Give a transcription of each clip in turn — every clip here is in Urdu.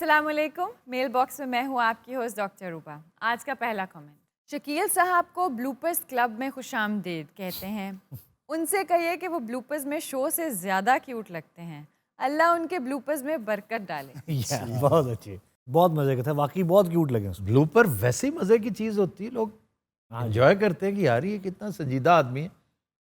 السلام علیکم. میل باکس میں ہوں آپ کی ہوسٹ ڈاکٹر روبا. آج کا پہلا کمنٹ, شکیل صاحب کو بلوپرز کلب میں خوش آمدید کہتے ہیں. ان سے کہیے کہ وہ بلوپرز میں شو سے زیادہ کیوٹ لگتے ہیں. اللہ ان کے بلوپرز میں برکت ڈالے. بہت اچھے, بہت مزے کا تھا, واقعی بہت کیوٹ لگے. بلوپر ویسے مزے کی چیز ہوتی ہے, لوگ انجوائے کرتے ہیں کہ یار یہ کتنا سنجیدہ آدمی ہے,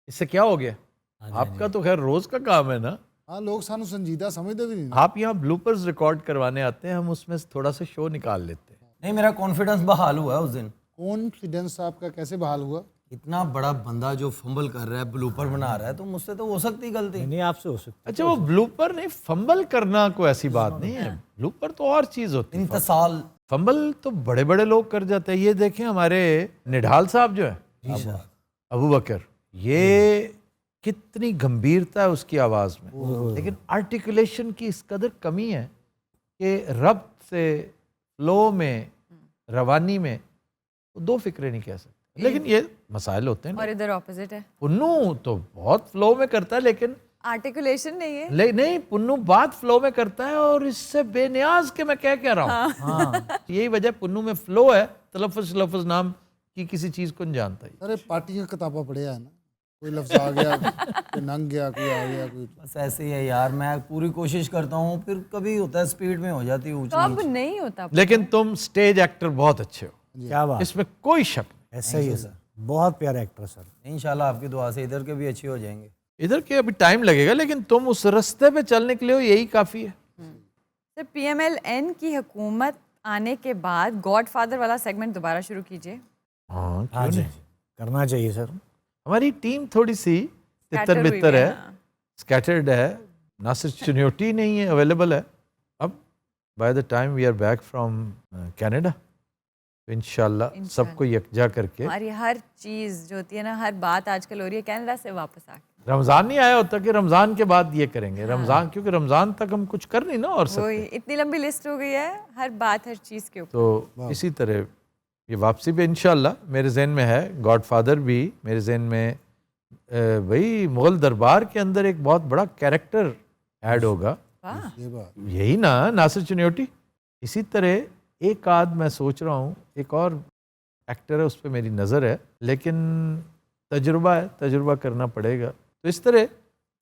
اس سے کیا ہو گیا. آپ کا تو خیر روز کا کام ہے نا. ہاں, لوگ سانو سنجیدہ سمجھتے بھی نہیں. آپ یہاں بلوپرز ریکارڈ کروانے آتے ہیں, ہم اس میں تھوڑا سا شو نکال لیتے ہیں. نہیں, میرا کانفیڈنس بحال ہوا ہے اس دن. کانفیڈنس آپ کا کیسے بحال ہوا؟ اتنا بڑا بندہ جو فمبل کر رہا ہے, بلوپر بنا رہا ہے, تو مجھ سے تو ہو سکتی غلطی. نہیں, آپ سے ہو سکتا. اچھا, وہ بلوپر نہیں, فمبل کرنا کوئی ایسی بات نہیں ہے. بلوپر تو اور چیز ہوتی ہے. انتصال فمبل تو بڑے بڑے لوگ کر جاتے ہیں. یہ دیکھیں ہمارے نڈھال صاحب جو ہے, ابو بکر, یہ کتنی گمبھیرتا ہے اس کی آواز میں, لیکن آرٹیکولیشن کی اس قدر کمی ہے کہ ربط سے, فلو میں, روانی میں دو فکریں نہیں کہہ سکتے. لیکن یہ مسائل ہوتے ہیں. اور ادھر اپوزٹ ہے, پنو تو بہت فلو میں کرتا ہے, لیکن آرٹیکولیشن نہیں ہے. نہیں, پنو بات فلو میں کرتا ہے, اور اس سے بے نیاز کہ میں کہہ رہا ہوں. یہی وجہ پنو میں فلو ہے, تلفظ نام کی کسی چیز کو نہیں جانتا. ارے پارٹی کا کتابہ پڑھیا ہے نا, کوئی لفظ آ گیا, کوئی ننگ گیا, کوئی آ گیا, کوئی. بس ایسے ہی ہے یار, میں پوری کوشش کرتا ہوں, پھر کبھی ہوتا ہے اسپیڈ میں ہو جاتی ہے. تو اب نہیں ہوتا. لیکن تم سٹیج ایکٹر بہت اچھے ہو, کیا بات, اس میں کوئی شک نہیں. ایسا ہی ہے سر, بہت پیارا ایکٹر سر. انشاءاللہ آپ کی دعا سے ادھر کے بھی اچھے ہو جائیں گے. ادھر کے ابھی ٹائم لگے گا, لیکن تم اس رستے پہ چلنے کے لیے یہی کافی ہے. سر, پی ایم ایل این کی حکومت آنے کے بعد گاڈ فادر والا سیگمنٹ دوبارہ شروع کیجیے. ہاں جی, کرنا چاہیے سر. ہماری ٹیم تھوڑی سی تتر بتر ہے, اسکیٹرڈ ہے. ناصر چنیوٹی نہیں ہے اویلیبل ہے. اب by the time we are back from Canada, انشاءاللہ سب کو یکجا کر کے. ہماری ہر چیز جو ہوتی ہے نا, ہر بات آج کل ہو رہی ہے کینیڈا سے واپس آ کے. رمضان نہیں آیا ہوتا کہ رمضان کے بعد یہ کریں گے. رمضان, کیونکہ رمضان تک ہم کچھ کر نہیں نا اور سکتے. اتنی لمبی لسٹ ہو گئی ہے, ہر بات ہر چیز کے اوپر. تو اسی طرح یہ واپسی پہ انشاءاللہ میرے ذہن میں ہے. گاڈ فادر بھی میرے ذہن میں, وہی مغل دربار کے اندر ایک بہت بڑا کیریکٹر ایڈ ہوگا. یہی نا ناصر چنیوٹی. اسی طرح ایک آدھ میں سوچ رہا ہوں, ایک اور ایکٹر ہے, اس پہ میری نظر ہے, لیکن تجربہ ہے, تجربہ کرنا پڑے گا. تو اس طرح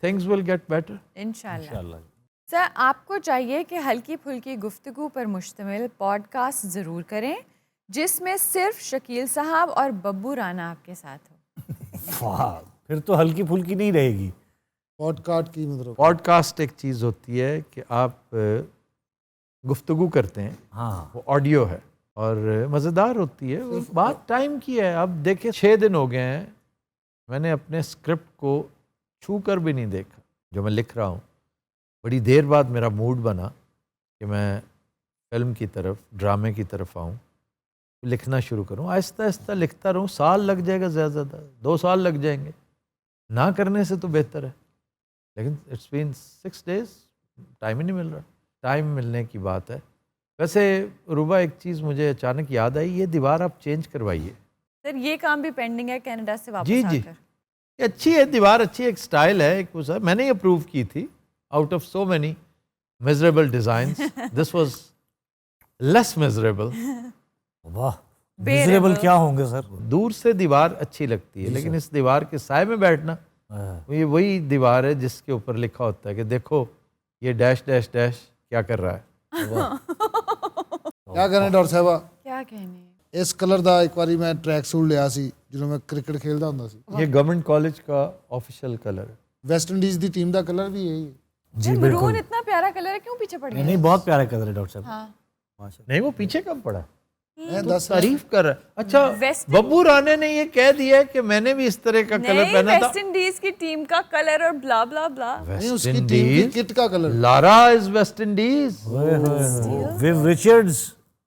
تھنگز ول گیٹ بیٹر انشاءاللہ. سر, آپ کو چاہیے کہ ہلکی پھلکی گفتگو پر مشتمل پوڈ کاسٹ ضرور کریں, جس میں صرف شکیل صاحب اور ببو رانا آپ کے ساتھ ہو. پھر تو ہلکی پھلکی نہیں رہے گی. پوڈ کاسٹ کی مطلب پوڈ کاسٹ ایک چیز ہوتی ہے کہ آپ گفتگو کرتے ہیں, وہ آڈیو ہے اور مزیدار ہوتی ہے. وہ بات ٹائم کی ہے. اب دیکھیں 6 دن ہو گئے ہیں, میں نے اپنے اسکرپٹ کو چھو کر بھی نہیں دیکھا جو میں لکھ رہا ہوں. بڑی دیر بعد میرا موڈ بنا کہ میں فلم کی طرف, ڈرامے کی طرف آؤں, لکھنا شروع کروں. آہستہ آہستہ لکھتا رہوں. سال لگ جائے گا زیادہ زیادہ, 2 سال لگ جائیں گے. نہ کرنے سے تو بہتر ہے. لیکن اٹس بین 6 days, ٹائم ہی نہیں مل رہا. ٹائم ملنے کی بات ہے. ویسے روبا, ایک چیز مجھے اچانک یاد آئی, یہ دیوار آپ چینج کروائیے. سر, یہ کام بھی پینڈنگ ہے کینیڈا سے واپس جی آ جی, کر. یہ اچھی ہے دیوار, اچھی ایک سٹائل ہے. ایک میں نے یہ اپروو کی تھی. Out of so many miserable designs, this was less miserable. واہ, میزریبل کیا ہوں گے سر. دور سے دیوار اچھی لگتی ہے, لیکن اس دیوار کے سائے میں بیٹھنا, یہ وہی دیوار ہے جس کے اوپر لکھا ہوتا ہے کہ دیکھو یہ ڈیش ڈیش ڈیش کیا کر رہا ہے. کیا کریں ڈاکٹر صاحبہ, کیا کہنے. اس کلر دا ایک باری میں ٹریک سوٹ لیا سی جنہوں میں کرکٹ کھیلدا ہوندا سی. یہ گورنمنٹ کالج کا آفیشیل کلر ہے. West Indies the team the colour بھی یہی ہے. جی مرون اتنا پیارا کلر ہے, کیوں پیچھے پڑ گیا. نہیں, بہت پیارا کلر ہے ڈاکٹر صاحب. نہیں, وہ پیچھے کب پڑا, تعریف کر رہا ہے. اچھا, ببو رانے نے یہ کہہ دیا کہ میں نے بھی اس طرح کا کلر پہنا تھا. ویسٹ انڈیز کی ٹیم کا کلر اور بلا بلا بلا. نہیں, اس کی ٹیم کی کٹ کا colour. Lara is West Indies. Viv Richards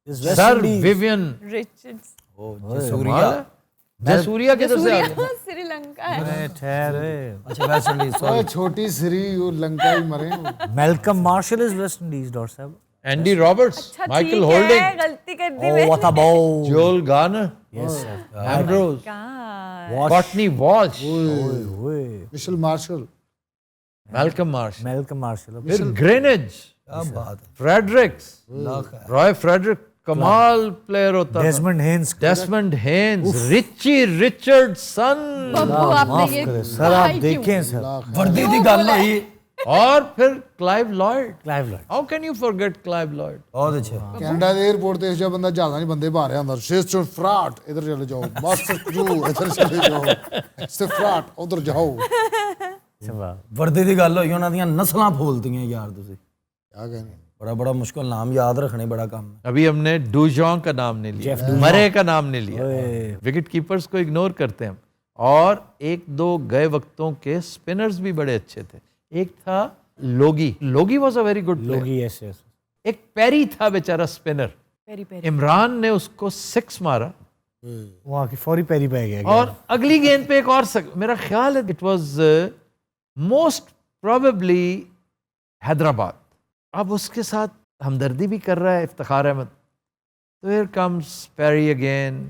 is West sir Indies. Vivian Richards. Jayasuriya کدھر سے آ گیا. سری لنکا ہے. ٹھہرے, اچھا ویسٹ انڈیز. چھوٹی سری وہ لنکا ہی مرے. Malcolm Marshall is West Indies doctor صاحب. اینڈی رابرٹس, مائیکل ہولڈنگ, غلطی کر دی. Oh, what a ball. Joel Garner, Yes sir. Ambrose, Courtney Walsh, مشل Marshall. Malcolm Marshall, Malcolm Marshall. پھر گرینج, کیا بات ہے. فریڈرکس, رائے فریڈرک کمال پلیئر ہوتا تھا. Desmond Haynes. Desmond Haynes, Richie Richardson, ببو آپ معاف نے یہ کرے سر, آپ دیکھیں سر. وردی دی گل ہوئی. اور پھر Clive Lloyd. Clive Lloyd. How can you forget Clive Lloyd? بہت اچھا. کینیڈا دے ایئرپورٹ تے اس جا بندہ جہازاں نہیں بندے باہر آندا, شیسٹر فراٹ ادھر چلے جاؤ, ماسٹر کرو ادھر چلے جاؤ, سفراٹ ادھر جاؤ. وردی دی گل ہوئی, انہاں دیاں نسلاں پھولتیاں یار. تسی کیا کہنے, بڑا بڑا مشکل نام یاد رکھنے بڑا کام ہے. ابھی ہم نے ڈوجان کا نام نہیں لیا, مرے کا نام نہیں لیا. وکٹ کیپرز کو اگنور کرتے ہیں ہم. اور ایک دو گئے وقتوں کے سپنرز بھی بڑے اچھے تھے. ایک تھا Logie, Logie was a very good player. Logie, yes, yes. ایک پیری تھا بیچارہ سپنر, پیری پیری. عمران نے اس کو 6 مارا وہاں کی فوری پیری پہ گیا. اور اگلی گیند پہ ایک اور میرا خیال ہے it was most probably Hyderabad. اب اس کے ساتھ ہمدردی بھی کر رہا ہے افتخار احمد. تو here comes Perry again.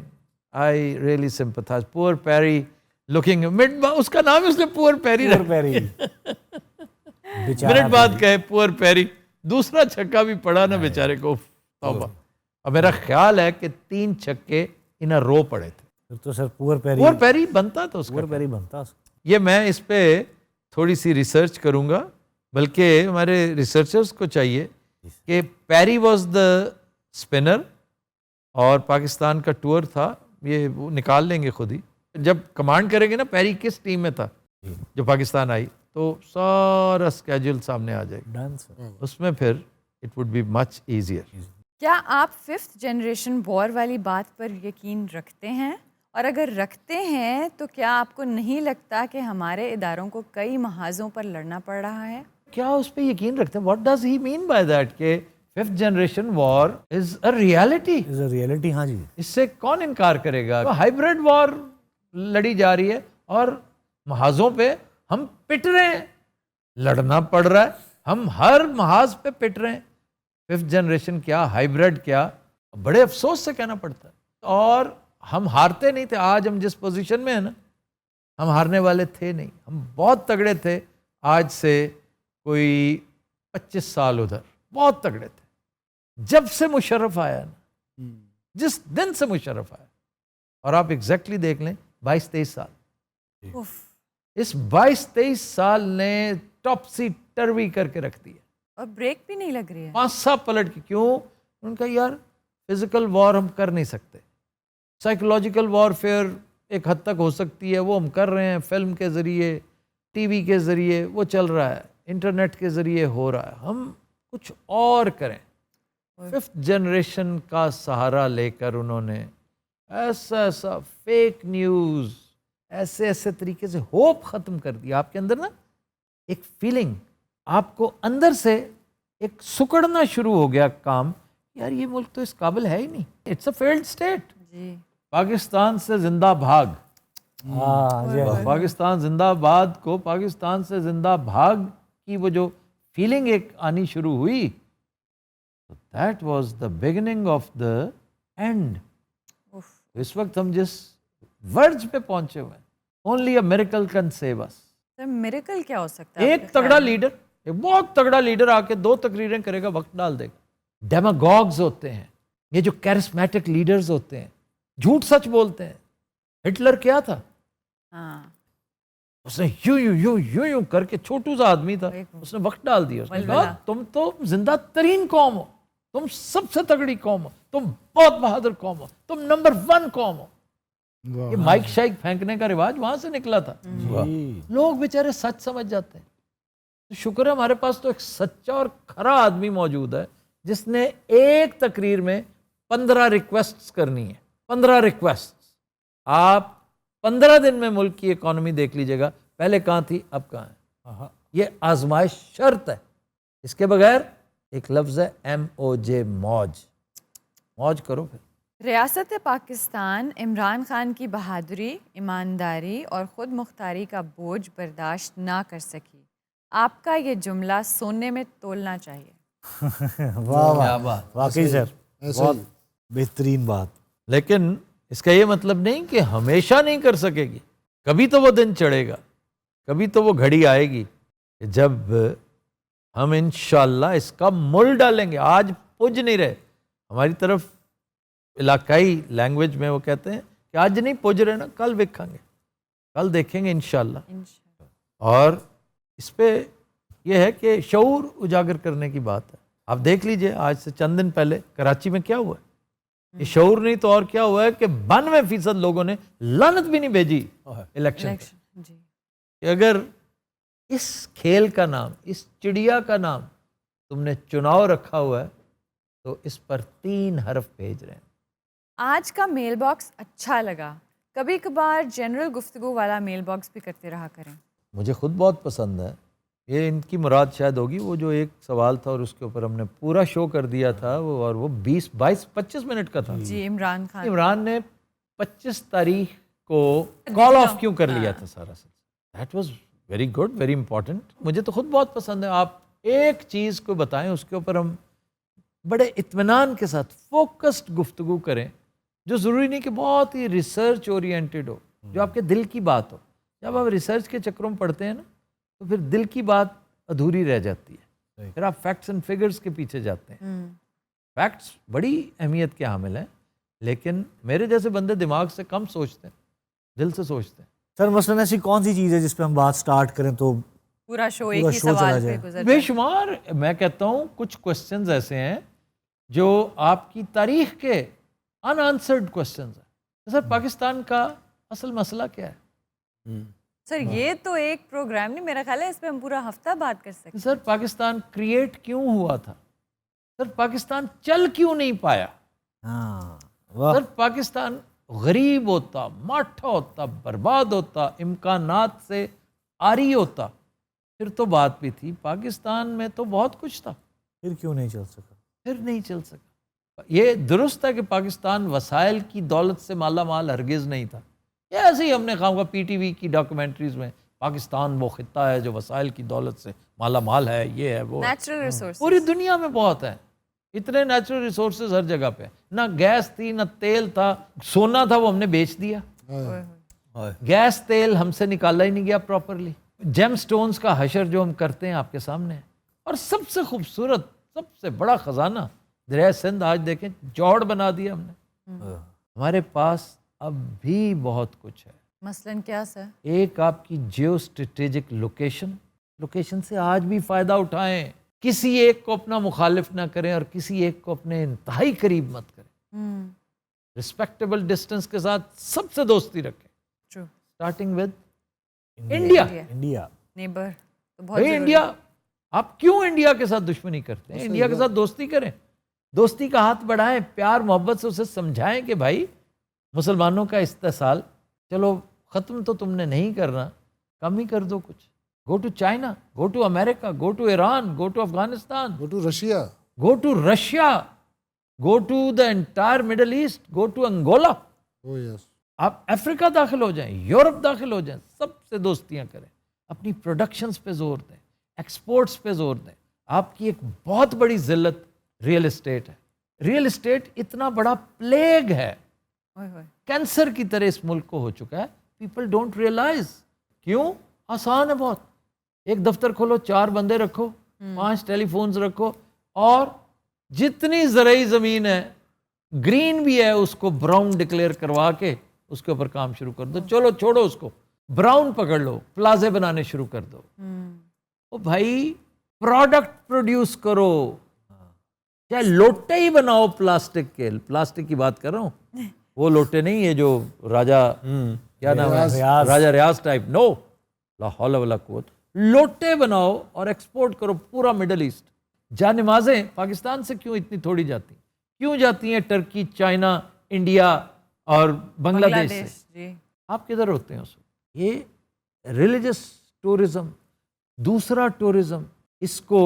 I really sympathise. Poor Perry looking mid, اس کا نام اس نے پور پیری رکھا. پیری منٹ بعد کہے پور پیری, دوسرا چھکا بھی پڑا نا بیچارے کو. توبہ. اور میرا خیال ہے کہ 3 چھکے انہیں رو پڑے تھے. تو سر پور پیری, پور پیری بنتا تھا اس کا. پور پیری بنتا. یہ میں اس پہ تھوڑی سی ریسرچ کروں گا, بلکہ ہمارے ریسرچرز کو چاہیے کہ پیری واز دا اسپنر, اور پاکستان کا ٹور تھا, یہ وہ نکال لیں گے خود ہی جب کمانڈ کریں گے نا. پیری کس ٹیم میں تھا جو پاکستان آئی, تو سارا اسکیجول سامنے آ جائے گا. اس میں پھر it would be much easier. کیا آپ 5th جنریشن وار والی بات پر یقین رکھتے ہیں؟ اور اگر رکھتے ہیں تو کیا آپ کو نہیں لگتا کہ ہمارے اداروں کو کئی محاذوں پر لڑنا پڑ رہا ہے؟ کیا اس پہ یقین رکھتے ہیں؟ What does he mean by that کہ 5th generation war is a reality. Is a reality. ہاں جی, اس سے کون انکار کرے گا؟ ہائیبریڈ وار لڑی جا رہی ہے اور محاذوں پہ ہم پٹ رہے ہیں, لڑنا پڑ رہا ہے, ہم ہر محاذ پہ پٹ رہے ہیں. 5th جنریشن کیا, ہائیبریڈ کیا, بڑے افسوس سے کہنا پڑتا ہے. اور ہم ہارتے نہیں تھے. آج ہم جس پوزیشن میں ہیں نا, ہم ہارنے والے تھے نہیں. ہم بہت تگڑے تھے آج سے کوئی 25 سال ادھر, بہت تگڑے تھے. جب سے مشرف آیا نا, جس دن سے مشرف آیا, اور آپ ایگزیکٹلی دیکھ لیں 22-23 سال, اس 22-23 سال نے ٹاپسی ٹروی کر کے رکھ دیا. اور بریک بھی نہیں لگ رہی ہے. پانسا پلٹ کے. کیوں؟ ان کا یار فزیکل وار ہم کر نہیں سکتے, سائیکولوجیکل وار فیئر ایک حد تک ہو سکتی ہے, وہ ہم کر رہے ہیں فلم کے ذریعے, ٹی وی کے ذریعے, وہ چل رہا ہے, انٹرنیٹ کے ذریعے ہو رہا ہے. ہم کچھ اور کریں. 5th جنریشن کا سہارا لے کر انہوں نے ایسا ایسا فیک نیوز, ایسے ایسے طریقے سے ہوپ ختم کر دیا. آپ کے اندر نا ایک فیلنگ, آپ کو اندر سے ایک سکڑنا شروع ہو گیا کام, یار یہ ملک تو اس قابل ہے ہی نہیں. It's a failed state. جی, پاکستان سے زندہ بھاگ. ہاں پاکستان زندہ باد کو پاکستان سے زندہ بھاگ کی وہ جو فیلنگ ایک آنی شروع ہوئی, that was the beginning of the end. اس وقت ہم جس ورج پہ پہنچے ہوئے ہیں, only a miracle can save us. Sir miracle کیا ہو سکتا ہے؟ ایک تگڑا لیڈر, ایک بہت تگڑا لیڈر آ کے 2 تقریریں کرے گا, وقت ڈال دے گا. ڈیماگوگز ہوتے ہیں یہ جو کیرسمیٹک لیڈرز ہوتے ہیں, جھوٹ سچ بولتے ہیں. ہٹلر کیا تھا؟ ہاں, اس نے یوں یوں یوں یوں یوں کر کے, چھوٹو سا آدمی تھا, اس نے وقت ڈال دیا. اس نے کہا تم تو زندہ ترین قوم ہو, تم سب سے تگڑی قوم ہو, تم بہت بہادر قوم ہو, تم نمبر 1 قوم ہو. یہ مائک شائک پھینکنے کا رواج وہاں سے نکلا تھا. لوگ بیچارے سچ سمجھ جاتے ہیں. تو شکر ہے ہمارے پاس تو ایک سچا اور کھرا آدمی موجود ہے جس نے ایک تقریر میں 15 ریکویسٹس کرنی ہے. 15 ریکویسٹ. آپ 15 دن میں ملک کی اکانومی دیکھ لیجیے گا, پہلے کہاں تھی اب کہاں ہے. یہ آزمائش شرط ہے. اس کے بغیر ایک لفظ ہے MOJ, موج. موج کرو پھر. ریاست پاکستان عمران خان کی بہادری, ایمانداری اور خود مختاری کا بوجھ برداشت نہ کر سکی. آپ کا یہ جملہ سونے میں تولنا چاہیے. واہ واہ, واقعی سر بہت بہترین بات. لیکن اس کا یہ مطلب نہیں کہ ہمیشہ نہیں کر سکے گی. کبھی تو وہ دن چڑھے گا, کبھی تو وہ گھڑی آئے گی کہ جب ہم انشاءاللہ اس کا مول ڈالیں گے. آج پج نہیں رہے, ہماری طرف علاقائی لینگویج میں وہ کہتے ہیں کہ آج نہیں پج رہے نا, کل دیکھیں گے, کل دیکھیں گے انشاءاللہ. اور اس پہ یہ ہے کہ شعور اجاگر کرنے کی بات ہے. آپ دیکھ لیجئے آج سے چند دن پہلے کراچی میں کیا ہوا ہے. یہ شعور نہیں تو اور کیا ہوا ہے کہ 92% لوگوں نے لعنت بھی نہیں بھیجی الیکشن پہ. کہ اگر اس کھیل کا نام, اس چڑیا کا نام تم نے چناؤ رکھا ہوا ہے تو اس پر 3 حرف بھیج رہے ہیں. آج کا میل باکس اچھا لگا. کبھی کبھار جنرل گفتگو والا میل باکس بھی کرتے رہا کریں. مجھے خود بہت پسند ہے. یہ ان کی مراد شاید ہوگی وہ جو ایک سوال تھا اور اس کے اوپر ہم نے پورا شو کر دیا تھا وہ, اور وہ 25 منٹ کا تھا. جی عمران خان. عمران نے 25 تاریخ کو کال آف کیوں کر لیا تھا سارا سلسلہ. That was very good, very important. مجھے تو خود بہت پسند ہے. آپ ایک چیز کو بتائیں, اس کے اوپر ہم بڑے اطمینان کے ساتھ فوکسڈ گفتگو کریں, جو ضروری نہیں کہ بہت ہی ریسرچ اورینٹیڈ ہو, جو آپ کے دل کی بات ہو. جب آپ ریسرچ کے چکروں میں پڑھتے ہیں نا تو پھر دل کی بات ادھوری رہ جاتی ہے, پھر آپ فیکٹس اینڈ فگرز کے پیچھے جاتے ہیں. فیکٹس بڑی اہمیت کے حامل ہیں, لیکن میرے جیسے بندے دماغ سے کم سوچتے ہیں, دل سے سوچتے ہیں. سر مثلاً ایسی کون سی چیز ہے جس پہ ہم بات سٹارٹ کریں تو پورا شو ایک ہی سوال پہ گزر بے شمار. میں کہتا ہوں کچھ کوسچنز ایسے ہیں جو آپ کی تاریخ کے ان آنسرڈ کوسچنز ہیں. سر پاکستان کا اصل مسئلہ کیا ہے؟ سر یہ تو ایک پروگرام نہیں, میرا خیال ہے اس پہ ہم پورا ہفتہ بات کر سکتے ہیں. سر پاکستان کریٹ کیوں ہوا تھا؟ سر پاکستان چل کیوں نہیں پایا؟ سر پاکستان غریب ہوتا, ماٹھا ہوتا, برباد ہوتا, امکانات سے عاری ہوتا, پھر تو بات بھی تھی. پاکستان میں تو بہت کچھ تھا, پھر کیوں نہیں چل سکا؟ پھر نہیں چل سکا. یہ درست ہے کہ پاکستان وسائل کی دولت سے مالا مال ہرگز نہیں تھا. یہ ایسے ہی ہم نے خواہ پی ٹی وی کی ڈاکومنٹریز میں پاکستان وہ خطہ ہے جو وسائل کی دولت سے مالا مال ہے, یہ ہے وہ. نیچرل ریسورس پوری دنیا میں بہت ہیں, اتنے نیچرل ریسورسز ہر جگہ پہ. نہ گیس تھی, نہ تیل تھا. سونا تھا وہ ہم نے بیچ دیا, گیس تیل ہم سے نکالا ہی نہیں گیا پراپرلی. جیم سٹونز کا حشر جو ہم کرتے ہیں آپ کے سامنے ہے. اور سب سے خوبصورت, سب سے بڑا خزانہ دریائے سندھ آج دیکھیں جوڑ بنا دیا ہم نے. ہمارے پاس اب بھی بہت کچھ ہے. مثلاً کیا سر؟ ایک آپ کی جیو اسٹریٹجک لوکیشن سے آج بھی فائدہ اٹھائیں. کسی ایک کو اپنا مخالف نہ کریں اور کسی ایک کو اپنے انتہائی قریب مت کریں. رسپیکٹیبل ڈسٹنس کے ساتھ سب سے دوستی رکھیں, اسٹارٹنگ ود انڈیا. نیبر بھائی انڈیا, آپ کیوں انڈیا کے ساتھ دشمنی کرتے ہیں؟ انڈیا کے ساتھ دوستی کریں, دوستی کا ہاتھ بڑھائیں, پیار محبت سے اسے سمجھائیں کہ بھائی مسلمانوں کا استحصال چلو ختم تو تم نے نہیں کرنا, کم ہی کر دو کچھ. Go to China, go to America, go to Iran, go to Afghanistan, go to Russia, go to Russia, go to the entire Middle East, go to Angola. آپ افریقہ داخل ہو جائیں, یورپ داخل ہو جائیں, سب سے دوستیاں کریں. اپنی پروڈکشنز پہ زور دیں, ایکسپورٹس پہ زور دیں. آپ کی ایک بہت بڑی ذلت ریئل اسٹیٹ ہے. ریئل اسٹیٹ اتنا بڑا پلیگ ہے, کینسر کی طرح اس ملک کو ہو چکا ہے. People don't realise. کیوں؟ آسان ہے بہت. ایک دفتر کھولو, 4 بندے رکھو, 5 ٹیلی فونز رکھو, اور جتنی زرعی زمین ہے گرین بھی ہے اس کو براؤن ڈکلیئر کروا کے اس کے اوپر کام شروع کر دو. چلو چھوڑو اس کو, براؤن پکڑ لو, پلازے بنانے شروع کر دو. او بھائی پروڈکٹ پروڈیوس کرو, چاہے لوٹے ہی بناؤ پلاسٹک کے. پلاسٹک کی بات کر رہا ہوں, وہ لوٹے نہیں یہ جو راجہ کیا نام ہے, راجہ ریاض ٹائپ. نو, لا حول ولا قوت. لوٹے بناؤ اور ایکسپورٹ کرو پورا مڈل ایسٹ. جانمازیں پاکستان سے کیوں اتنی تھوڑی جاتی, کیوں جاتی ہیں ٹرکی, چائنا, انڈیا اور بنگلہ دیش سے؟ آپ کدھر ہوتے ہیں اس وقت؟ یہ ریلیجس ٹورزم, دوسرا ٹورزم, اس کو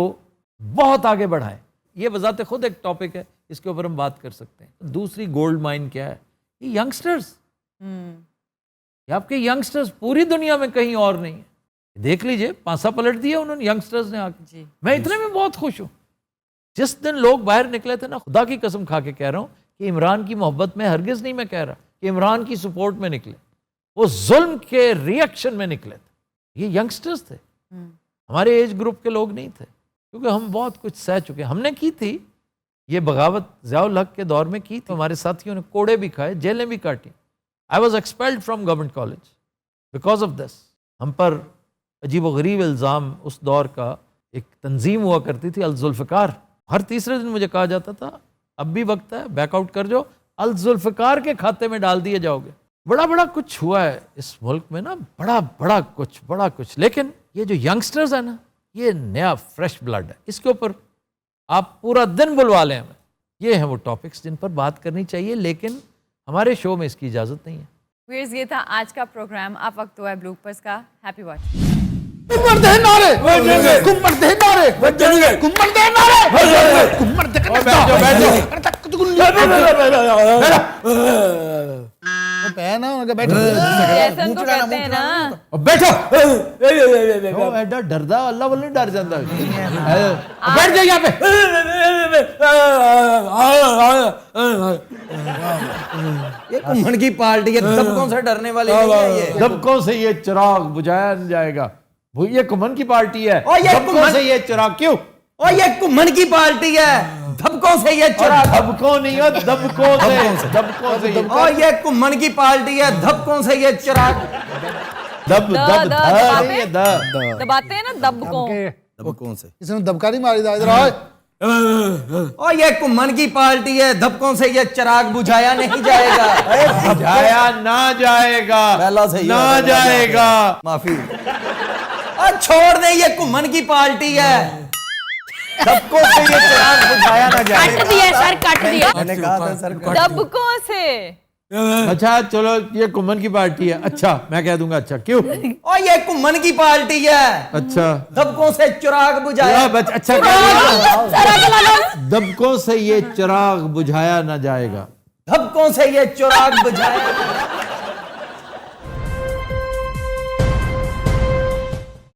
بہت آگے بڑھائیں. یہ بذات خود ایک ٹاپک ہے, اس کے اوپر ہم بات کر سکتے ہیں. دوسری گولڈ مائن کیا ہے؟ یہ ینگسٹرز. یہ آپ کے ینگسٹرز پوری دنیا میں کہیں اور نہیں ہے. دیکھ لیجئے پانسا پلٹ دیا انہوں نے ینگسٹرز نے آ کے. میں اتنے میں بہت خوش ہوں. جس دن لوگ باہر نکلے تھے نا, خدا کی قسم کھا کے کہہ رہا ہوں کہ عمران کی محبت میں ہرگز نہیں میں کہہ رہا کہ عمران کی سپورٹ میں نکلے, وہ ظلم کے ریئیکشن میں نکلے تھے. یہ ینگسٹرز تھے. ہمارے ایج گروپ کے لوگ نہیں تھے کیونکہ ہم بہت کچھ سہ چکے. ہم نے کی تھی یہ بغاوت ضیاء الحق کے دور میں کی تھی. ہمارے ساتھیوں نے کوڑے بھی کھائے, جیلیں بھی کاٹی. I was expelled from government college because of this. ہم پر عجیب و غریب الزام اس دور کا ایک تنظیم ہوا کرتی تھی الذوالفقار. ہر تیسرے دن مجھے کہا جاتا تھا اب بھی وقت ہے, بیک آؤٹ کر جاؤ, الذوالفقار کے کھاتے میں ڈال دیے جاؤ گے. بڑا کچھ ہوا ہے اس ملک میں نا, بڑا کچھ. لیکن یہ جو ینگسٹرز ہیں نا, یہ نیا فریش بلڈ ہے. اس کے اوپر آپ پورا دن بلوا لیں ہمیں. یہ ہیں وہ ٹاپکس جن پر بات کرنی چاہیے, لیکن ہمارے شو میں اس کی اجازت نہیں ہے. ویئرز یہ تھا آج کا پروگرام. اب وقت ہوا ہے بلوپرز کا. Happy watch. جیسن کو کہتے ہیں نا, ایڈا ڈردا اللہ والے ڈر جاتا بیٹھ جائے یہاں پہ. یہ کمن کی پارٹی ہے, دبکوں سے ڈرنے والے نہیں ہے. یہ دبکوں سے یہ چراغ بجھایا نہیں جائے گا. یہ کمن کی پارٹی ہے, اور یہ دبکوں سے یہ چراغ کیوں, اور یہ کمن کی پارٹی ہے, دھبکوں سے یہ چراغ. دبکوں نہیں ہو, دبکوں سے. اور یہ کمن کی پارٹی ہے, دھبکوں سے یہ چراغ. دباتے ہیں نا دبکوں. دھبکوں سے کسی نے دبکا نہیں ماری تھا, ادھر آئے. اور یہ کمن کی پارٹی ہے, دھبکوں سے یہ چراغ بجھایا نہیں جائے گا. بجھایا نہ جائے گا, پہلا صحیح نہ جائے گا. معافی. اور چھوڑ دیں, یہ کمن کی پارٹی ہے, دھبکوں سے یہ چراغ بجھایا نہ جائے گا. کٹ دیا سر, کٹ دیا. میں نے کہا تھا سر دبکوں سے. اچھا چلو یہ کمن کی پارٹی ہے. اچھا میں کہہ دوں گا. اچھا کیوں, اور یہ کمن کی پارٹی ہے, اچھا دھبکوں سے چراغ بجھایا. اچھا دبکوں سے یہ چراغ بجھایا نہ جائے گا. دھبکوں سے یہ چراغ بجھایا.